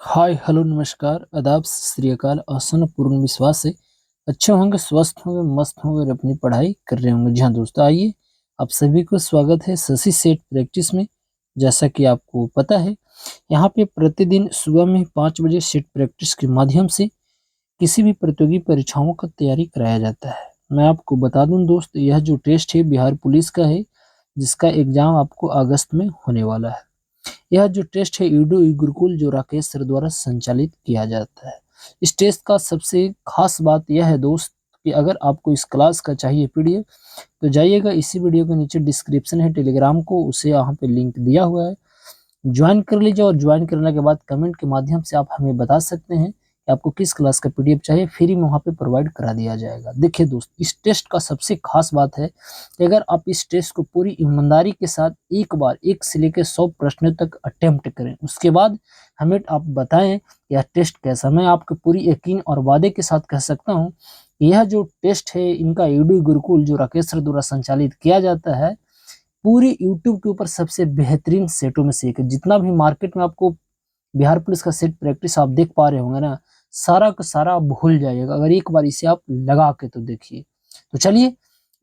Hi hello नमस्कार आदाब सत श्री अकाल। आसन पूर्ण विश्वास से अच्छे होंगे, स्वस्थ होंगे, मस्त होंगे और अपनी पढ़ाई कर रहे होंगे। जी हाँ दोस्तों, आइए आप सभी को स्वागत है शशि सेठ प्रैक्टिस में। जैसा कि आपको पता है, यहाँ पे प्रतिदिन सुबह में 5 बजे सेट प्रैक्टिस के माध्यम से किसी भी प्रतियोगी परीक्षाओं का तैयारी कराया जाता है। मैं आपको बता दूं दोस्त, यह जो टेस्ट है बिहार पुलिस का है, जिसका एग्जाम आपको अगस्त में होने वाला है। यह जो टेस्ट है ईडू गुरुकुल जो राकेश सर द्वारा संचालित किया जाता है। इस टेस्ट का सबसे खास बात यह है दोस्त कि अगर आपको इस क्लास का चाहिए पीडीएफ तो जाइएगा, इसी वीडियो के नीचे डिस्क्रिप्शन है टेलीग्राम को, उसे यहाँ पे लिंक दिया हुआ है, ज्वाइन कर लीजिए। और ज्वाइन करने के बाद कमेंट के माध्यम से आप हमें बता सकते हैं कि आपको किस क्लास का पीडीएफ चाहिए, फ्री में वहाँ पे प्रोवाइड करा दिया जाएगा। देखिए दोस्त, इस टेस्ट का सबसे खास बात है कि अगर आप इस टेस्ट को पूरी ईमानदारी के साथ एक बार 1 से लेकर 100 प्रश्नों तक अटेम्प्ट करें, उसके बाद हमें आप बताएं यह टेस्ट कैसा। मैं आपको पूरी यकीन और वादे के साथ कह सकता हूँ, यह जो टेस्ट है इनका ईडू गुरुकुल जो राकेश सर द्वारा संचालित किया जाता है, पूरी यूट्यूब के ऊपर सबसे बेहतरीन सेटों में से एक है। जितना भी मार्केट में आपको बिहार पुलिस का सेट प्रैक्टिस आप देख पा रहे होंगे ना, सारा का सारा आप भूल जाइएगा अगर एक बार इसे आप लगा के तो देखिए। तो चलिए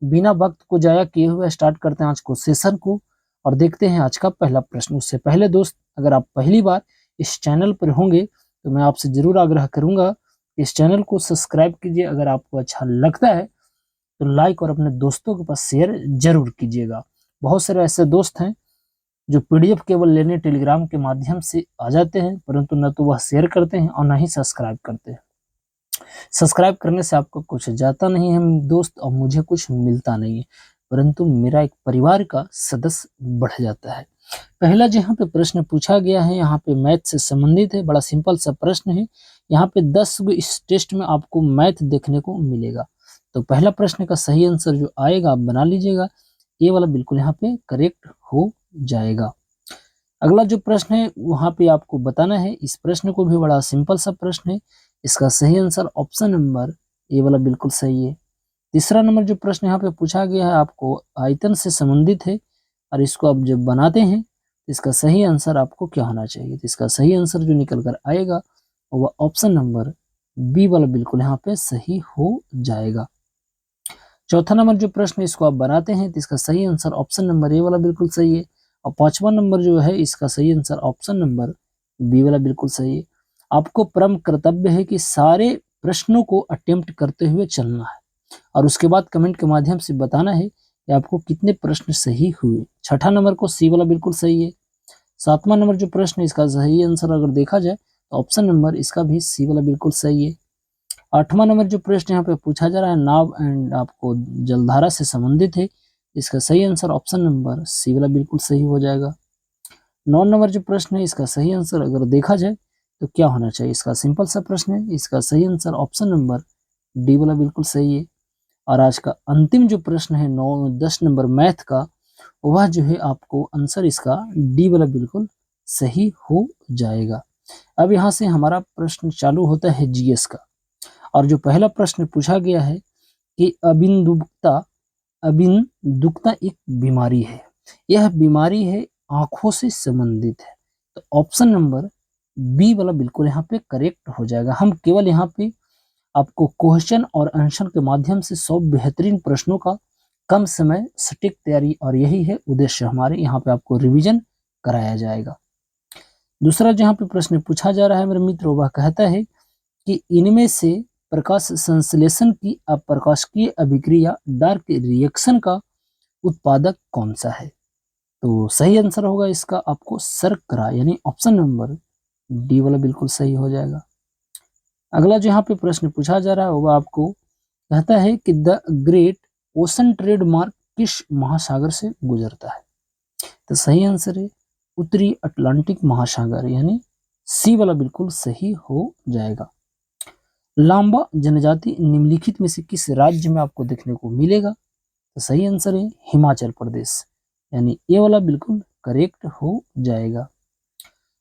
बिना वक्त को जाया किए हुए स्टार्ट करते हैं आज को सेशन को और देखते हैं आज का पहला प्रश्न। उससे पहले दोस्त, अगर आप पहली बार इस चैनल पर होंगे तो मैं आपसे जरूर आग्रह करूंगा इस चैनल को सब्सक्राइब कीजिए। अगर आपको अच्छा लगता है तो लाइक और अपने दोस्तों के पास शेयर जरूर कीजिएगा। बहुत सारे ऐसे दोस्त हैं जो पीडीएफ केवल लेने टेलीग्राम के माध्यम से आ जाते हैं, परंतु न तो वह शेयर करते हैं और न ही सब्सक्राइब करते हैं। सब्सक्राइब करने से आपको कुछ जाता नहीं है दोस्त और मुझे कुछ मिलता नहीं है, परंतु मेरा एक परिवार का सदस्य बढ़ जाता है। पहला जो यहाँ पे प्रश्न पूछा गया है, यहाँ पे मैथ से संबंधित है। बड़ा सिंपल सा प्रश्न है। यहाँ पे 10 गो इस टेस्ट में आपको मैथ देखने को मिलेगा। तो पहला प्रश्न का सही आंसर जो आएगा आप बना लीजिएगा, ये वाला बिल्कुल यहाँ पे करेक्ट हो जाएगा। अगला जो प्रश्न है वहां पे आपको बताना है। इस प्रश्न को भी बड़ा सिंपल सा प्रश्न है। इसका सही आंसर ऑप्शन नंबर ए वाला बिल्कुल सही है। तीसरा नंबर जो प्रश्न यहाँ पे पूछा गया है आपको आयतन से संबंधित है, और इसको आप जब बनाते हैं तो इसका सही आंसर आपको क्या होना चाहिए। तो इसका सही आंसर जो निकल कर आएगा वह ऑप्शन नंबर बी वाला बिल्कुल यहाँ पे सही हो जाएगा। चौथा नंबर जो प्रश्न है इसको आप बनाते हैं तो इसका सही आंसर ऑप्शन नंबर ए वाला बिल्कुल सही है। और पांचवा नंबर जो है इसका सही आंसर ऑप्शन नंबर बी वाला बिल्कुल सही है। आपको परम कर्तव्य है कि सारे प्रश्नों को अटेम्प्ट करते हुए चलना है और उसके बाद कमेंट के माध्यम से बताना है कि आपको कितने प्रश्न सही हुए। छठा नंबर को सी वाला बिल्कुल सही है। सातवां नंबर जो प्रश्न है इसका सही आंसर अगर देखा जाए तो ऑप्शन नंबर इसका भी सी वाला बिल्कुल सही है। आठवां नंबर जो प्रश्न यहाँ पे पूछा जा रहा है नाव एंड आपको जलधारा से संबंधित है, इसका सही आंसर ऑप्शन नंबर सी वाला बिल्कुल सही हो जाएगा। 9 नंबर जो प्रश्न है इसका सही आंसर अगर देखा जाए तो क्या होना चाहिए। इसका सिंपल सा प्रश्न है, इसका सही आंसर ऑप्शन नंबर डी वाला बिल्कुल सही है। और आज का अंतिम जो प्रश्न है 9-10 नंबर मैथ का, वह जो है आपको आंसर इसका डी वाला बिल्कुल सही हो जाएगा। अब यहाँ से हमारा प्रश्न चालू होता है जीएस का। और जो पहला प्रश्न पूछा गया है कि अबिंदुकता एक बीमारी है, यह बीमारी है आंखों से संबंधित है। तो ऑप्शन नंबर बी वाला बिल्कुल यहाँ पे करेक्ट हो जाएगा। हम केवल यहाँ पे आपको क्वेश्चन और आंसर के माध्यम से 100 बेहतरीन प्रश्नों का कम समय सटीक तैयारी, और यही है उद्देश्य हमारे, यहाँ पे आपको रिवीजन कराया जाएगा। दूसरा जहाँ पे प्रश्न पूछा जा रहा है मेरे मित्रों, वह कहता है कि इनमें से प्रकाश संश्लेषण की अप्रकाशिकीय अभिक्रिया डार्क रिएक्शन का उत्पादक कौन सा है। तो सही आंसर होगा इसका आपको शर्करा, यानी ऑप्शन नंबर डी वाला बिल्कुल सही हो जाएगा। अगला जो यहाँ पे प्रश्न पूछा जा रहा है वह आपको कहता है कि द ग्रेट ओशन ट्रेड मार्ग किस महासागर से गुजरता है। तो सही आंसर है उत्तरी अटलांटिक महासागर, यानी सी वाला बिल्कुल सही हो जाएगा। लांबा जनजाति निम्नलिखित में से किस राज्य में आपको देखने को मिलेगा। तो सही आंसर है हिमाचल प्रदेश, यानी ये वाला बिल्कुल करेक्ट हो जाएगा।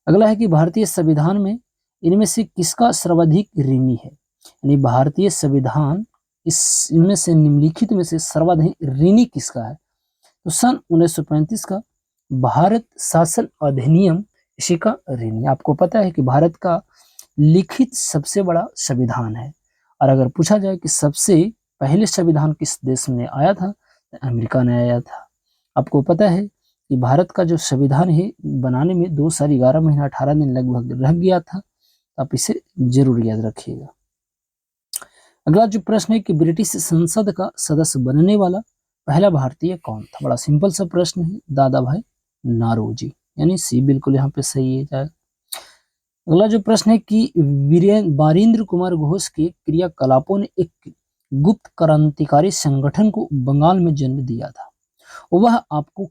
अगला है कि भारतीय संविधान में इनमें से किसका सर्वाधिक ऋणी है, यानी भारतीय संविधान इनमें से निम्नलिखित में से सर्वाधिक ऋणी किसका है। तो सन 1935 का भारत शासन अधिनियम इसी का ऋणी। आपको पता है कि भारत का लिखित सबसे बड़ा संविधान है, और अगर पूछा जाए कि सबसे पहले संविधान किस देश में आया था, तो अमेरिका ने आया था। आपको पता है कि भारत का जो संविधान है बनाने में 2 साल 11 महीना 18 दिन लगभग लग गया था। आप इसे जरूर याद रखिएगा। अगला जो प्रश्न है कि ब्रिटिश संसद का सदस्य बनने वाला पहला भारतीय कौन था? बड़ा सिंपल सा प्रश्न है, दादा भाई नारोजी, यानी सी बिल्कुल यहाँ पे सही है जाएगा। अगला जो प्रश्न है कि बारिंद्र कुमार घोष के क्रियाकलापों ने एक गुप्त क्रांतिकारी संगठन को बंगाल में जन्म दिया था। वह आपको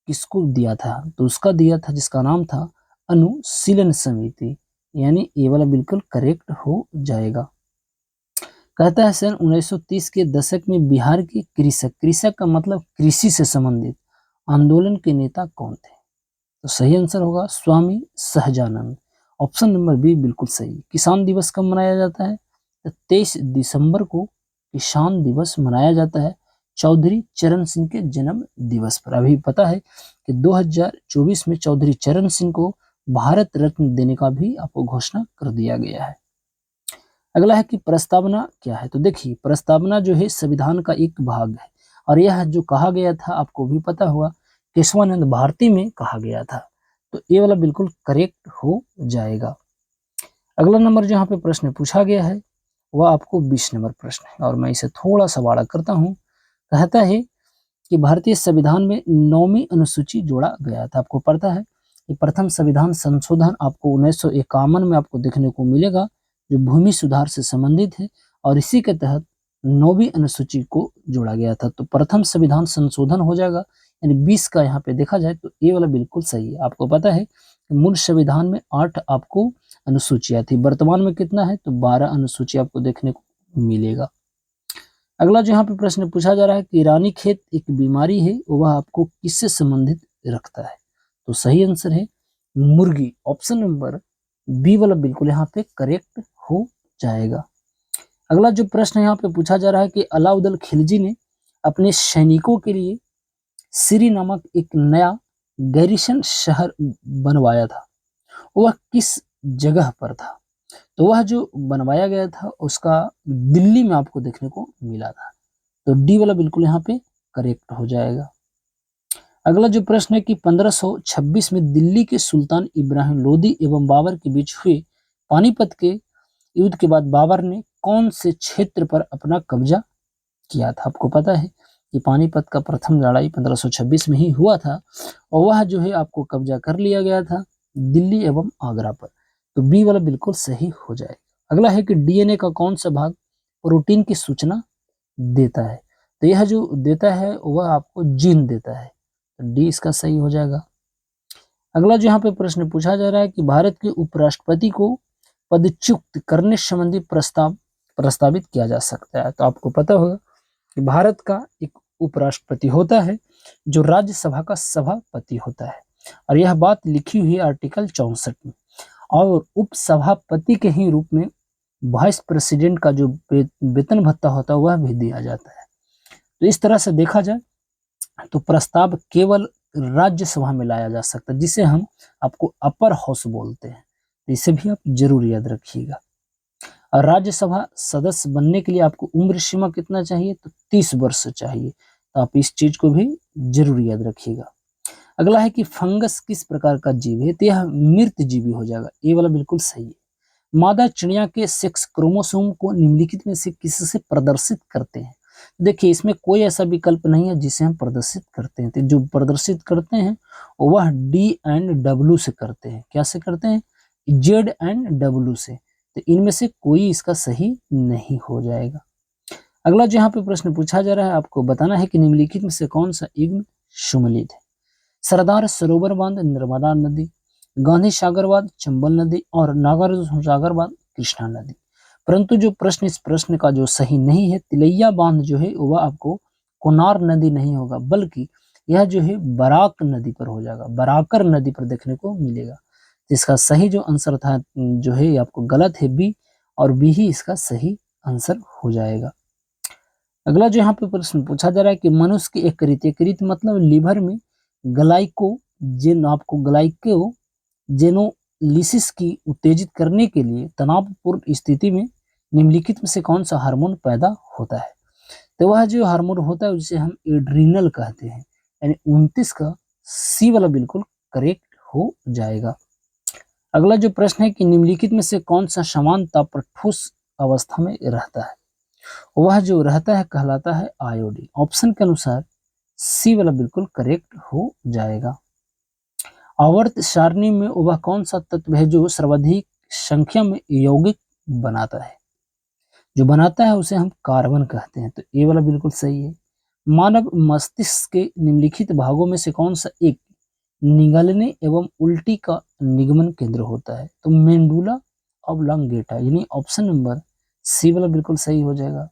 किसको दिया था? तो उसका दिया था जिसका नाम था अनुशीलन समिति, यानी ये वाला बिल्कुल करेक्ट हो जाएगा। कहता है सन 1930 के दशक में बिहार के कृषक का मतलब कृषि से संबंधित आंदोलन के नेता कौन थे? तो सही आंसर होगा Swami Sahajanand. Option number B बिल्कुल सही। किसान दिवस कब मनाया जाता है? तो 23 दिसंबर को किसान दिवस मनाया जाता है, चौधरी चरण सिंह के जन्म दिवस पर। अभी पता है कि 2024 में चौधरी चरण सिंह को भारत रत्न देने का भी आपको घोषणा कर दिया गया है। अगला है कि प्रस्तावना क्या है? तो देखिए, प्रस्तावना जो है संविधान का एक भाग है, और यह जो कहा गया था आपको भी पता होगा केशवानंद भारती में कहा गया था। तो ये वाला बिल्कुल करेक्ट हो जाएगा। अगला नंबर जहाँ पे प्रश्न पूछा गया है वह आपको 20 नंबर प्रश्न है, और मैं इसे थोड़ा सा बड़ा करता हूँ। कहता है कि भारतीय संविधान में 9वीं अनुसूची जोड़ा गया था। आपको पता है कि प्रथम संविधान संशोधन आपको 1951 में आपको देखने को मिलेगा, जो भूमि सुधार से संबंधित है, और इसी के तहत 9वीं अनुसूची को जोड़ा गया था। तो प्रथम संविधान संशोधन हो जाएगा, यानी 20 का यहाँ पे देखा जाए तो ये वाला बिल्कुल सही है। आपको पता है कि मूल संविधान में 8 आपको अनुसूचियां थी, वर्तमान में कितना है? तो 12 अनुसूची आपको देखने को मिलेगा। अगला जो यहाँ पे प्रश्न पूछा जा रहा है कि रानीखेत एक बीमारी है, वह आपको किससे संबंधित रखता है? तो सही आंसर है मुर्गी। ऑप्शन नंबर बी वाला बिल्कुल यहाँ पे करेक्ट हो जाएगा। अगला जो प्रश्न यहाँ पे पूछा जा रहा है कि अलाउद्दीन खिलजी ने अपने सैनिकों के लिए सिरी नामक एक नया गैरिसन शहर बनवाया था, वह किस जगह पर था? तो वह जो बनवाया गया था उसका दिल्ली में आपको देखने को मिला था। तो डी वाला बिल्कुल यहाँ पे करेक्ट हो जाएगा। अगला जो प्रश्न है कि 1526 में दिल्ली के सुल्तान इब्राहिम लोदी एवं बाबर के बीच हुए पानीपत के युद्ध के बाद बाबर ने कौन से क्षेत्र पर अपना कब्जा किया था? आपको पता है कि पानीपत का प्रथम लड़ाई 1526 में ही हुआ था, और वह जो है आपको कब्जा कर लिया गया था दिल्ली एवं आगरा पर। तो बी वाला बिल्कुल सही हो जाएगा। अगला है कि डीएनए का कौन सा भाग प्रोटीन की सूचना देता है? तो यह जो देता है वह आपको जीन देता है, तो डी इसका सही हो जाएगा। अगला जो यहाँ पे प्रश्न पूछा जा रहा है कि भारत के उपराष्ट्रपति को पदच्युत करने संबंधी प्रस्तावित किया जा सकता है। तो आपको पता होगा कि भारत का एक उपराष्ट्रपति होता है जो राज्यसभा का सभापति होता है, और यह बात लिखी हुई है आर्टिकल 64 में, और उपसभापति के ही रूप में वाइस प्रेसिडेंट का जो वेतन भत्ता होता है वह भी दिया जाता है। तो इस तरह से देखा जाए तो प्रस्ताव केवल राज्यसभा में लाया जा सकता है, जिसे हम आपको अपर हाउस बोलते हैं। तो इसे भी आप जरूर याद रखिएगा। और राज्यसभा सदस्य बनने के लिए आपको उम्र सीमा कितना चाहिए? तो 30 वर्ष चाहिए। तो आप इस चीज को भी जरूर याद रखिएगा। अगला है कि फंगस किस प्रकार का जीव है? तो यह मृत जीवी हो जाएगा, ये वाला बिल्कुल सही है। मादा चिड़िया के सेक्स क्रोमोसोम को निम्नलिखित में से किससे प्रदर्शित करते हैं? देखिए, इसमें कोई ऐसा विकल्प नहीं है जिसे हम प्रदर्शित करते हैं। तो जो प्रदर्शित करते हैं वह डी एंड डब्ल्यू से करते हैं। क्या से करते हैं? जेड एंड डब्ल्यू से। तो इनमें से कोई इसका सही नहीं हो जाएगा। अगला जो यहाँ पे प्रश्न पूछा जा रहा है आपको बताना है कि निम्नलिखित में से कौन सा युग्म सुमेलित है? सरदार सरोवर बांध नर्मदा नदी, गांधी सागर बांध चंबल नदी, और नागार्जुन सागर बांध कृष्णा नदी। परंतु जो प्रश्न इस प्रश्न का जो सही नहीं है, तिलैया बांध जो है वह आपको कोनार नदी नहीं होगा, बल्कि यह जो है बराक नदी पर हो जाएगा, बराकर नदी पर देखने को मिलेगा। इसका सही जो आंसर था जो है ये आपको गलत है, बी, और बी ही इसका सही आंसर हो जाएगा। अगला जो यहाँ पे प्रश्न पूछा जा रहा है कि मनुष्य के यकृत मतलब लीवर में ग्लाइकोजेन आपको ग्लाइको जेनोलिसिस की उत्तेजित करने के लिए तनावपूर्ण स्थिति में निम्नलिखित में से कौन सा हार्मोन पैदा होता है? तो वह जो हार्मोन होता है उसे हम एड्रीनल कहते हैं, यानी 29 का सी वाला बिल्कुल करेक्ट हो जाएगा। अगला जो प्रश्न है कि निम्नलिखित में से कौन सा समान ताप पर ठोस अवस्था में रहता है? वह जो रहता है कहलाता है आयोडीन। ऑप्शन के अनुसार सी वाला बिल्कुल करेक्ट हो जाएगा। आवर्त सारणी में वह कौन सा तत्व है जो सर्वाधिक संख्या में यौगिक बनाता है? जो बनाता है उसे हम कार्बन कहते हैं, तो ये वाला बिल्कुल सही है। मानव मस्तिष्क के निम्नलिखित भागों में से कौन सा एक निगलने एवं उल्टी का निगमन केंद्र होता है? तो मेंडुला ऑब्लांगेटा, यानी ऑप्शन नंबर सी वाला बिल्कुल सही हो जाएगा।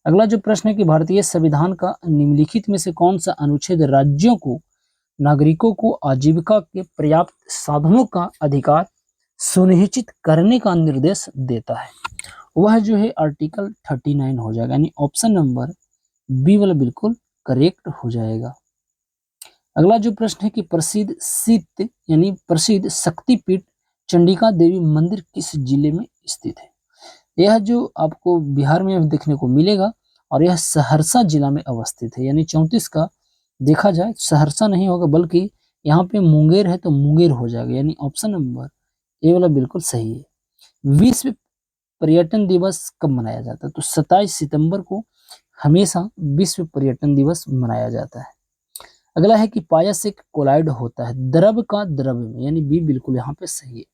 अगला जो प्रश्न है कि भारतीय संविधान का निम्नलिखित में से कौन सा अनुच्छेद राज्यों को नागरिकों को आजीविका के पर्याप्त साधनों का अधिकार सुनिश्चित करने का निर्देश देता है? वह जो है आर्टिकल 39 हो जाएगा, यानी ऑप्शन नंबर बी वाला बिल्कुल करेक्ट हो जाएगा। अगला जो प्रश्न है कि प्रसिद्ध सिद्ध यानी प्रसिद्ध शक्तिपीठ चंडिका देवी मंदिर किस जिले में स्थित है? यह जो आपको बिहार में देखने को मिलेगा और यह सहरसा जिला में अवस्थित है, यानी 34 का देखा जाए सहरसा नहीं होगा बल्कि यहाँ पे मुंगेर है तो मुंगेर हो जाएगा, यानी ऑप्शन नंबर ए वाला बिल्कुल सही है। विश्व पर्यटन दिवस कब मनाया जाता है? तो 27 सितंबर को हमेशा विश्व पर्यटन दिवस मनाया जाता है। अगला है कि पायस एक कोलाइड होता है द्रव का द्रव में, यानी बी बिल्कुल यहाँ पे सही है।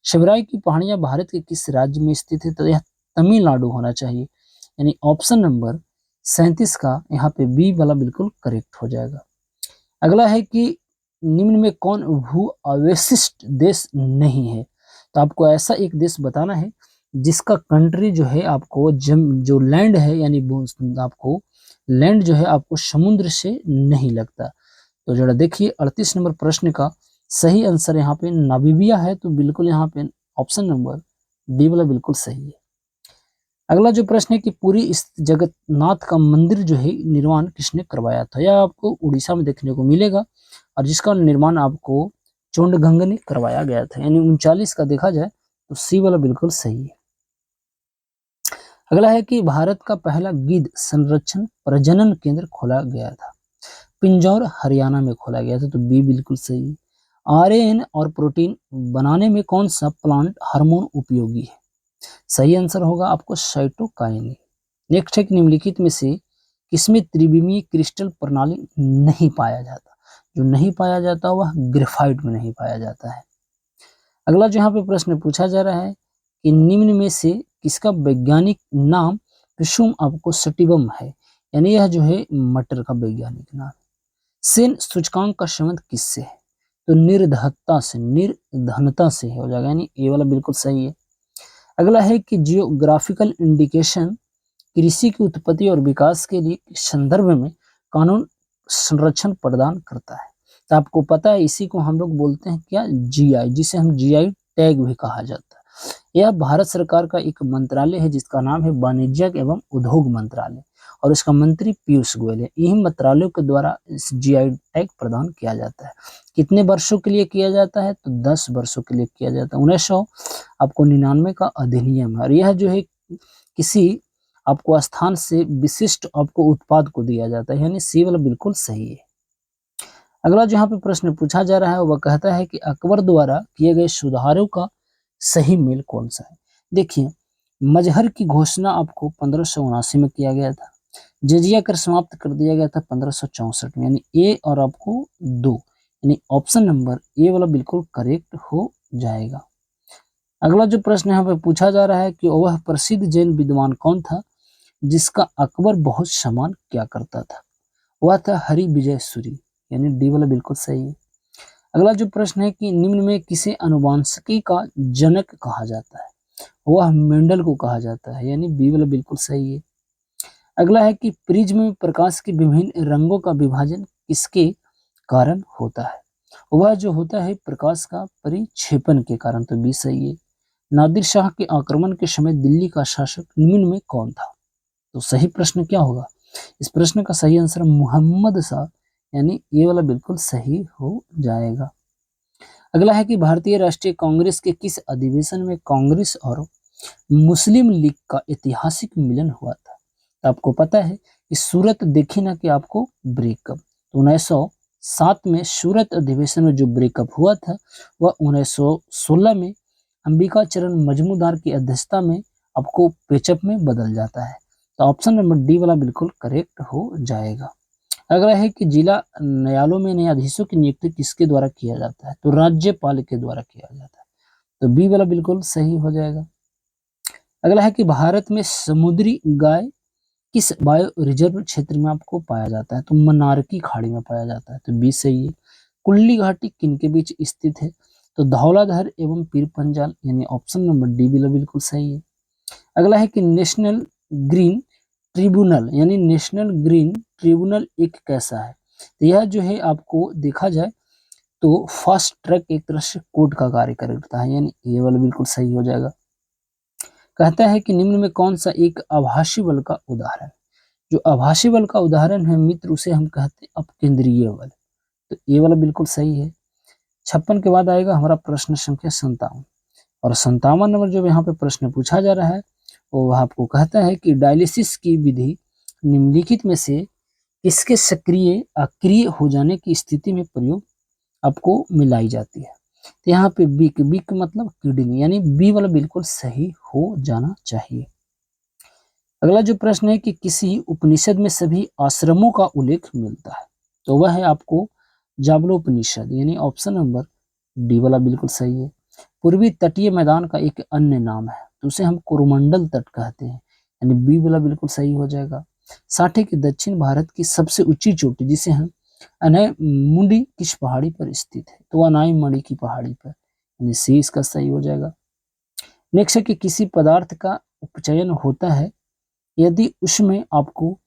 शिवराय की पहाड़ियां भारत के किस राज्य में स्थित है? तो यह तमिलनाडु होना चाहिए, यानी ऑप्शन नंबर 37 का यहाँ पे बी वाला बिल्कुल करेक्ट हो जाएगा। अगला है कि निम्न में कौन भू अवशिष्ट देश नहीं है? तो आपको ऐसा एक देश बताना है जिसका कंट्री जो है आपको जो लैंड है, यानी आपको लैंड जो है आपको समुद्र से नहीं लगता। तो जरा देखिए 38 नंबर प्रश्न का सही आंसर यहाँ पे नामीबिया है, तो बिल्कुल यहाँ पे ऑप्शन नंबर डी वाला बिल्कुल सही है। अगला जो प्रश्न है कि पूरी इस जगन्नाथ का मंदिर जो है निर्माण किसने करवाया था? यह आपको उड़ीसा में देखने को मिलेगा और जिसका निर्माण आपको चोंडगंग ने करवाया गया था, यानी 39 का देखा जाए तो सी वाला बिल्कुल सही है। अगला है कि भारत का पहला गिद्ध संरक्षण प्रजनन केंद्र खोला गया था, पिंजौर हरियाणा में खोला गया था, तो बी बिल्कुल सही है। आरएन और प्रोटीन बनाने में कौन सा प्लांट हार्मोन उपयोगी है? सही आंसर होगा आपको साइटोकाइनिन। नेक्स्ट है कि निम्नलिखित में से किसमें त्रिविमीय क्रिस्टल प्रणाली नहीं पाया जाता? जो नहीं पाया जाता वह ग्रेफाइट में नहीं पाया जाता है। अगला जो यहाँ पे प्रश्न पूछा जा रहा है कि निम्न में से किसका वैज्ञानिक नाम पिशुम आपको सटिवम है, यानी यह जो है मटर का वैज्ञानिक नाम। सेन सूचकांक का संबंध किससे है? तो निर्धनता से, निर्धनता से हो जाएगा, यानी ए वाला बिल्कुल सही है। अगला है कि जियोग्राफिकल इंडिकेशन कृषि की उत्पत्ति और विकास के लिए संदर्भ में कानून संरक्षण प्रदान करता है। तो आपको पता है इसी को हम लोग बोलते हैं क्या? जीआई, जिसे हम जीआई टैग भी कहा जाता है। यह भारत सरकार का एक मंत्रालय है जिसका नाम है वाणिज्यिक एवं उद्योग मंत्रालय और इसका मंत्री पीयूष गोयल है। इन्हीं मंत्रालयों के द्वारा इस जीआई टैग प्रदान किया जाता है। कितने वर्षों के लिए किया जाता है? तो 10 वर्षों के लिए किया जाता है। 1999 का अधिनियम है और यह जो है किसी आपको स्थान से विशिष्ट आपको उत्पाद को दिया जाता है, यानी सी वाला बिल्कुल सही है। अगला जो यहाँ पे प्रश्न पूछा जा रहा है वह कहता है कि अकबर द्वारा किए गए सुधारों का सही मेल कौन सा है? देखिए मजहर की घोषणा आपको 1579 में किया गया था, जजिया कर समाप्त कर दिया गया था 1564 में, यानी ए और आपको 2, यानी ऑप्शन नंबर ए वाला बिल्कुल करेक्ट हो जाएगा। अगला जो प्रश्न यहाँ पे पूछा जा रहा है कि वह प्रसिद्ध जैन विद्वान कौन था जिसका अकबर बहुत सम्मान किया करता था? वह था हरि विजय सूरी, यानी डी वाला बिल्कुल सही है। अगला जो प्रश्न है कि निम्न में किसे अनुवांशिकी का जनक कहा जाता है? वह मेंडल को कहा जाता है, यानी बी वाला बिल्कुल सही है। अगला है कि प्रिज्म में प्रकाश के विभिन्न रंगों का विभाजन किसके कारण होता है? वह जो होता है प्रकाश का परिक्षेपण के कारण, तो बी सही है। नादिर शाह के आक्रमण के समय दिल्ली का शासक निम्न में कौन था? तो सही प्रश्न क्या होगा? इस प्रश्न का सही आंसर मोहम्मद शाह, यानी ये वाला बिल्कुल सही हो जाएगा। अगला है कि भारतीय राष्ट्रीय कांग्रेस के किस अधिवेशन में कांग्रेस और मुस्लिम लीग का ऐतिहासिक मिलन हुआ था? तो आपको पता है कि सूरत देखी ना कि आपको ब्रेकअप, तो 1907 में सूरत अधिवेशन में जो ब्रेकअप हुआ था वह 1916 में अंबिका चरण मजमूदार की अध्यक्षता में आपको पेचअप में बदल जाता है। तो ऑप्शन नंबर डी वाला बिल्कुल करेक्ट हो जाएगा। अगला है कि जिला न्यायालयों में न्यायाधीशों की नियुक्ति किसके द्वारा किया जाता है? तो राज्यपाल के द्वारा किया जाता है। तो बी वाला बिल्कुल सही हो जाएगा। अगला है कि भारत में समुद्री गाय किस बायो रिजर्व क्षेत्र में आपको पाया जाता है? तो मन्नार की खाड़ी में पाया जाता है। तो बी सही है। कुल्ली घाटी किनके बीच स्थित है? तो धौलाधार एवं पीर पंजाल, यानी ऑप्शन नंबर डी वाला बिल्कुल सही है। अगला है कि नेशनल ग्रीन ट्रिब्यूनल यानी नेशनल ग्रीन ट्रिब्यूनल एक कैसा है? तो यह जो है आपको देखा जाए तो फास्ट ट्रैक एक तरह से कोर्ट का कार्य करता है, यानी ये वाला बिल्कुल सही हो जाएगा। कहता है कि निम्न में कौन सा एक आभासी बल का उदाहरण? जो आभासी बल का उदाहरण है मित्र उसे हम कहते हैं अपकेंद्रीय बल। तो ये वाला बिल्कुल सही है। 56 के बाद आएगा हमारा प्रश्न संख्या 57 और 57 नंबर जो यहाँ पे प्रश्न पूछा जा रहा है वो आपको कहता है कि डायलिसिस की विधि निम्नलिखित में से किसके सक्रिय अक्रिय हो जाने की स्थिति में प्रयोग आपको मिलाई जाती है? तो यहाँ पे बिक मतलब किडनी, यानी बी वाला बिल्कुल सही हो जाना चाहिए। अगला जो प्रश्न है कि किसी उपनिषद में सभी आश्रमों का उल्लेख मिलता है, तो वह है आपको जाबलोपनिषद, यानी ऑप्शन नंबर डी वाला बिल्कुल सही है। पूर्वी तटीय मैदान का एक अन्य नाम है तो उसे हम कोरोमंडल तट कहते हैं, यानी बी वाला बिल्कुल सही हो जाएगा। साठे के दक्षिण भारत की सबसे ऊंची चोटी जिसे हम अनय मुंडी किस पहाड़ी पर स्थित है? तो अनाई मणि की पहाड़ी पर, यानी सी इसका सही हो जाएगा। नेक्स्ट है कि किसी पदार्थ का उपचयन होता है यदि उसमें आपको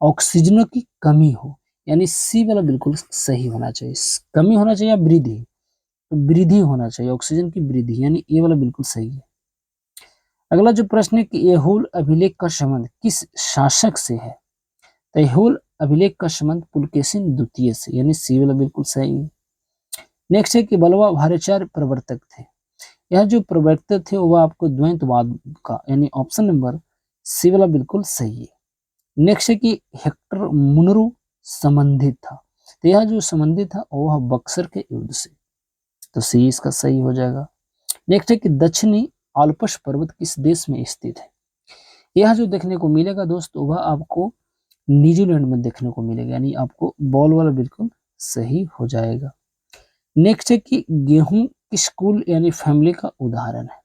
ऑक्सीजन की कमी हो, यानी सी वाला बिल्कुल सही होना चाहिए। कमी होना चाहिए या वृद्धि? तो वृद्धि होना चाहिए, ऑक्सीजन की वृद्धि, यानी ए वाला बिल्कुल सही है। अगला जो प्रश्न है कि ऐहोल अभिलेख का संबंध किस शासक से है? तो ऐहोल अभिलेख का संबंध पुलकेशिन द्वितीय से, यानी सी वाला बिल्कुल सही है। नेक्स्ट है कि बलवा भार्याचार्य प्रवर्तक थे। यह जो प्रवर्तक थे वह आपको द्वैतवाद का, यानी ऑप्शन नंबर सी वाला बिल्कुल सही है। नेक्स्ट है कि हेक्टर मुनरू संबंधित था, तो यह जो संबंधित था वह बक्सर के युद्ध से, तो सी इसका सही हो जाएगा। नेक्स्ट है कि दक्षिणी आल्प्स पर्वत किस देश में स्थित है? यह जो देखने को मिलेगा दोस्तों वह आपको न्यूजीलैंड में देखने को मिलेगा, यानी आपको बॉल वाला बिल्कुल सही हो जाएगा। नेक्स्ट है कि गेहूं किस कुल यानी फैमिली का उदाहरण है?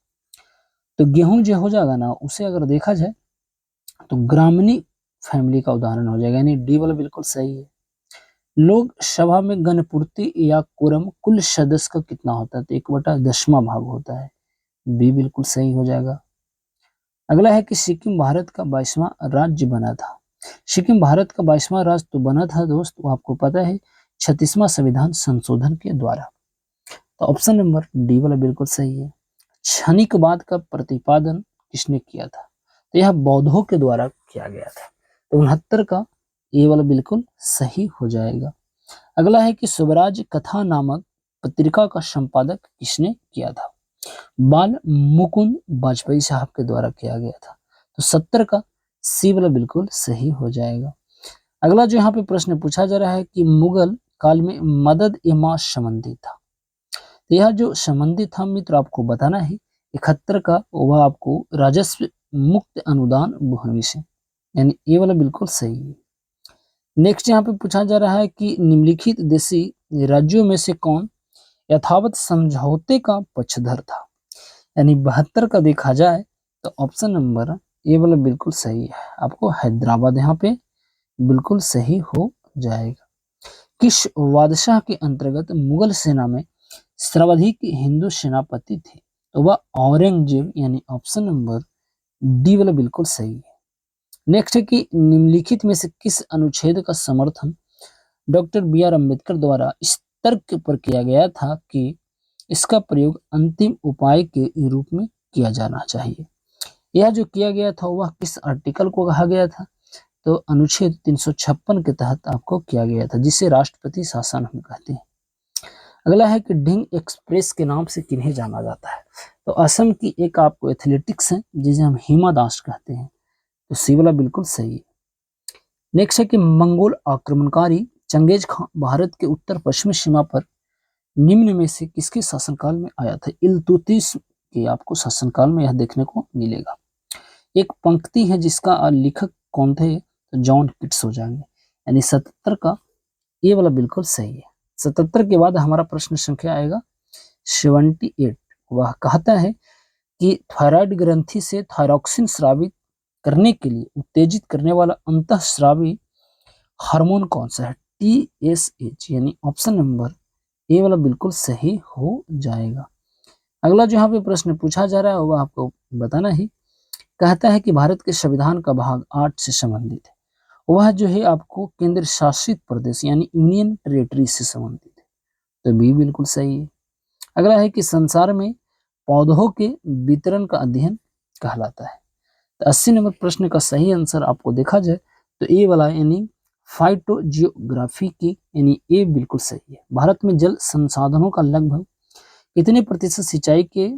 तो गेहूं जो हो जाएगा ना उसे अगर देखा जाए तो ग्रामीणी फैमिली का उदाहरण हो जाएगा, यानी डी वाला बिल्कुल सही है। लोक सभा में गणपूर्ति या कोरम कुल सदस्य का कितना होता है? तो 1/10 भाग होता है, बी बिल्कुल सही हो जाएगा। अगला है कि सिक्किम भारत का 22वां राज्य बना था। सिक्किम भारत का 22वां राज्य तो बना था दोस्त, वो आपको पता है 36वां संविधान संशोधन के द्वारा। तो ऑप्शन नंबर डी वाला बिल्कुल सही है। क्षणिकवाद का प्रतिपादन किसने किया था? तो यह बौद्धों के द्वारा किया गया था। तो 69 का ये वाला बिल्कुल सही हो जाएगा। अगला है कि स्वराज कथा नामक पत्रिका का संपादक किसने किया था? बाल मुकुंद वाजपेयी साहब के द्वारा किया गया था। तो 70 का सी वाला बिल्कुल सही हो जाएगा। अगला जो यहाँ पे प्रश्न पूछा जा रहा है कि मुगल काल में मदद ए मास संबंधित था। तो यह जो संबंधित था मित्र आपको बताना है 71 का वह आपको राजस्व मुक्त अनुदान भूमि से, यानी ये वाला बिल्कुल सही है। नेक्स्ट यहाँ पे पूछा जा रहा है कि निम्नलिखित देशी राज्यों में से कौन यथावत समझौते का पक्षधर था? यानी 72 का देखा जाए तो ऑप्शन नंबर ए वाला बिल्कुल सही है, आपको हैदराबाद यहाँ पे बिल्कुल सही हो जाएगा। किस बादशाह के अंतर्गत मुगल सेना में सर्वाधिक हिंदू सेनापति थे? तो वह औरंगजेब, यानी ऑप्शन नंबर डी वाला बिल्कुल सही है। नेक्स्ट है कि निम्नलिखित में से किस अनुच्छेद का समर्थन डॉक्टर बी.आर. अम्बेडकर द्वारा इस तर्क पर किया गया था कि इसका प्रयोग अंतिम उपाय के रूप में किया जाना चाहिए? यह जो किया गया था वह किस आर्टिकल को कहा गया था? तो अनुच्छेद 356 के तहत आपको किया गया था, जिसे राष्ट्रपति शासन हम कहते हैं। अगला है कि ढिंग एक्सप्रेस के नाम से किन्हें जाना जाता है। तो असम की एक आपको एथलेटिक्स है जिसे हम हिमा दास कहते हैं, तो सी वाला बिल्कुल सही है। नेक्स्ट है कि मंगोल आक्रमणकारी चंगेज खान भारत के उत्तर पश्चिमी सीमा पर निम्न में से किसके शासनकाल में आया था। इल्तुतमिश के आपको शासनकाल में यह देखने को मिलेगा। एक पंक्ति है जिसका लेखक कौन थे, तो जॉन किट्स हो जाएंगे, यानी 77 का ये वाला बिल्कुल सही है। 77 के बाद हमारा प्रश्न संख्या आएगा 78। वह कहता है कि थायराइड ग्रंथि से थायरॉक्सिन स्रावित करने के लिए उत्तेजित करने वाला अंतःस्रावी हार्मोन कौन सा है। TSH, यानी ऑप्शन नंबर ए वाला बिल्कुल सही हो जाएगा। अगला जो यहाँ पे प्रश्न पूछा जा रहा है वह आपको बताना ही। कहता है कि भारत के संविधान का भाग 8 से संबंधित है, वह जो है आपको केंद्र शासित प्रदेश यानी यूनियन टेरिटरी से संबंधित है, तो बी बिल्कुल सही है। अगला है कि संसार में पौधों के वितरण का अध्ययन कहलाता है। तो 80 नंबर प्रश्न का सही आंसर आपको देखा जाए तो ए वाला यानी फाइटोजियोग्राफी की यानी ए बिल्कुल सही है। भारत में जल संसाधनों का लगभग कितने प्रतिशत सिंचाई के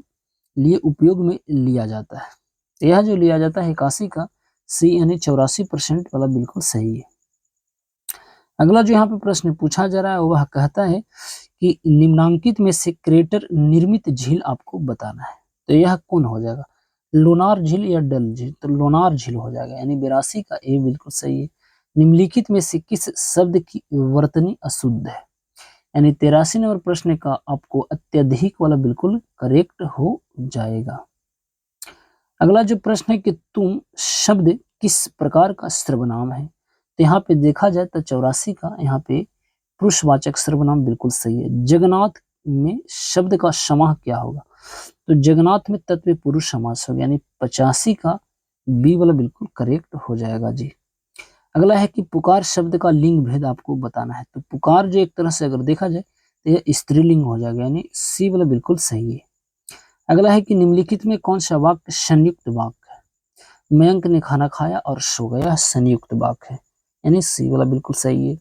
लिए उपयोग में लिया जाता है। यह जो लिया जाता है 81 का सी यानी 84% वाला बिल्कुल सही है। अगला जो यहाँ पे प्रश्न पूछा जा रहा है वह कहता है कि निम्नांकित में से क्रेटर निर्मित झील आपको बताना है, तो यह कौन हो जाएगा, लोनार झील या डल झील, तो लोनार झील हो जाएगा, यानी 82 का ए बिल्कुल सही है। निम्नलिखित में से किस शब्द की वर्तनी अशुद्ध है, यानी 83 नंबर प्रश्न का आपको अत्यधिक वाला बिल्कुल करेक्ट हो जाएगा। अगला जो प्रश्न है कि तुम शब्द किस प्रकार का सर्वनाम है, तो यहाँ पे देखा जाए तो 84 का यहाँ पे पुरुषवाचक सर्वनाम बिल्कुल सही है। जगन्नाथ में शब्द का समाह क्या होगा, तो जगन्नाथ में तत्व पुरुष समास होगा, यानी 85 का बी वाला बिल्कुल करेक्ट हो जाएगा जी। अगला है कि पुकार शब्द का लिंग भेद आपको बताना है, तो पुकार जो एक तरह से अगर देखा जाए तो यह स्त्रीलिंग हो जाएगा, यानी सी वाला बिल्कुल सही है। अगला है कि निम्नलिखित में कौन सा वाक्य संयुक्त वाक्य है। मयंक ने खाना खाया और सो गया, संयुक्त वाक्य है, यानी सी वाला बिल्कुल सही है।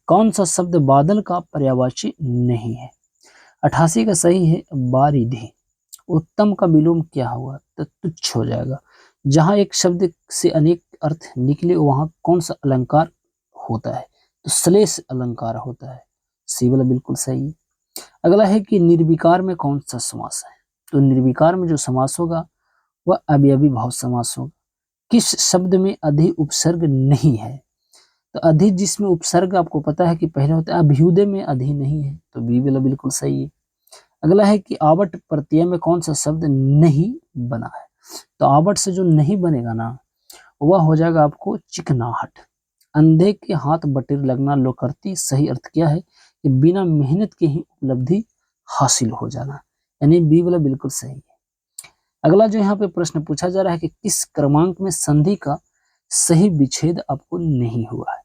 कौन सा शब्द बादल का पर्यायवाची नहीं है, 88 का सही है बारिधि। उत्तम का विलोम क्या हुआ, तो तुच्छ हो जाएगा। जहां एक शब्द से अनेक अर्थ निकले वहां कौन सा अलंकार होता है, तो श्लेष अलंकार होता है, सी वाला बिल्कुल सही है। अगला है कि निर्विकार में कौन सा समास है, तो निर्विकार में जो समास होगा वह अवयवी भाव समास होगा। किस शब्द में अधि उपसर्ग नहीं है, तो अधि जिसमें उपसर्ग आपको पता है कि पहले होता है, अभ्युदय में अधि नहीं है, तो बी वाला बिल्कुल सही है। अगला है कि आवट प्रत्यय में कौन सा शब्द नहीं बना है, तो आवट से जो नहीं बनेगा ना वह हो जाएगा आपको चिकनाहट। अंधे के हाथ बटेर लगना लोकर्ती, सही अर्थ क्या है कि बिना मेहनत के ही उपलब्धि हासिल हो जाना, यानी बी वाला बिल्कुल सही है। अगला जो यहाँ पे प्रश्न पूछा जा रहा है कि किस क्रमांक में संधि का सही विच्छेद आपको नहीं हुआ है।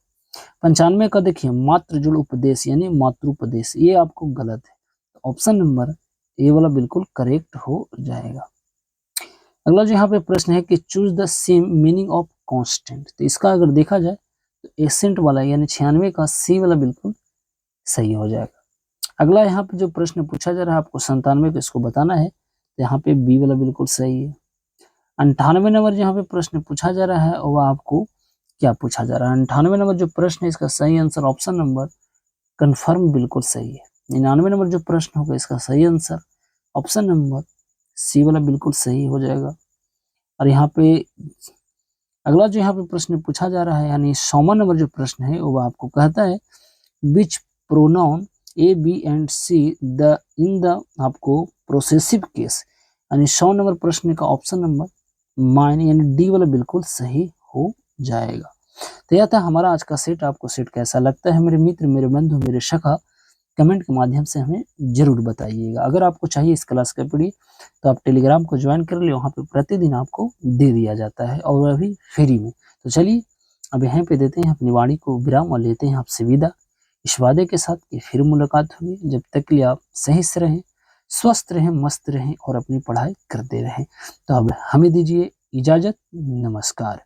95 का देखिए मात्र जुड़ उपदेश यानी मातृपदेश, ये आपको गलत है, तो ऑप्शन नंबर ए वाला बिल्कुल करेक्ट हो जाएगा। अगला जो यहाँ पे प्रश्न है कि choose the same meaning of constant, तो इसका अगर देखा जाए तो एसेंट वाला यानी 96 का सी वाला बिल्कुल सही हो जाएगा। अगला यहाँ पे जो प्रश्न पूछा जा रहा है आपको 97 को इसको बताना है, तो यहाँ पे बी वाला बिल्कुल सही है। 98 नंबर जहाँ पे प्रश्न पूछा जा रहा है वह आपको क्या पूछा जा रहा है, 98 नंबर जो प्रश्न है इसका सही आंसर ऑप्शन नंबर कंफर्म बिल्कुल सही है। 99 नंबर जो प्रश्न होगा इसका सही आंसर ऑप्शन नंबर सी वाला बिल्कुल सही हो जाएगा। और यहाँ पे अगला जो यहाँ पे प्रश्न पूछा जा रहा है यानी 100वां नंबर जो प्रश्न है वो आपको कहता है which pronoun A B and C the in the आपको प्रोसेसिव केस, यानी 100 नंबर प्रश्न का ऑप्शन नंबर माइन यानी डी वाला बिल्कुल सही हो जाएगा। तो यह था हमारा आज का सेट। आपको सेट कैसा लगता है मेरे मित्र, मेरे बंधु, मेरे सखा, कमेंट के माध्यम से हमें जरूर बताइएगा। अगर आपको चाहिए इस क्लास का पीडीएफ तो आप टेलीग्राम को ज्वाइन कर ले, वहाँ पे प्रतिदिन आपको दे दिया जाता है और वह भी फ्री में। तो चलिए अब यहाँ पे देते हैं अपनी वाणी को विराम और लेते हैं आपसे विदा, इस वादे के साथ कि फिर मुलाकात होगी। जब तक के लिए आप सही से रहें, स्वस्थ रहें, मस्त रहें और अपनी पढ़ाई करते रहें। तो अब हमें दीजिए इजाजत, नमस्कार।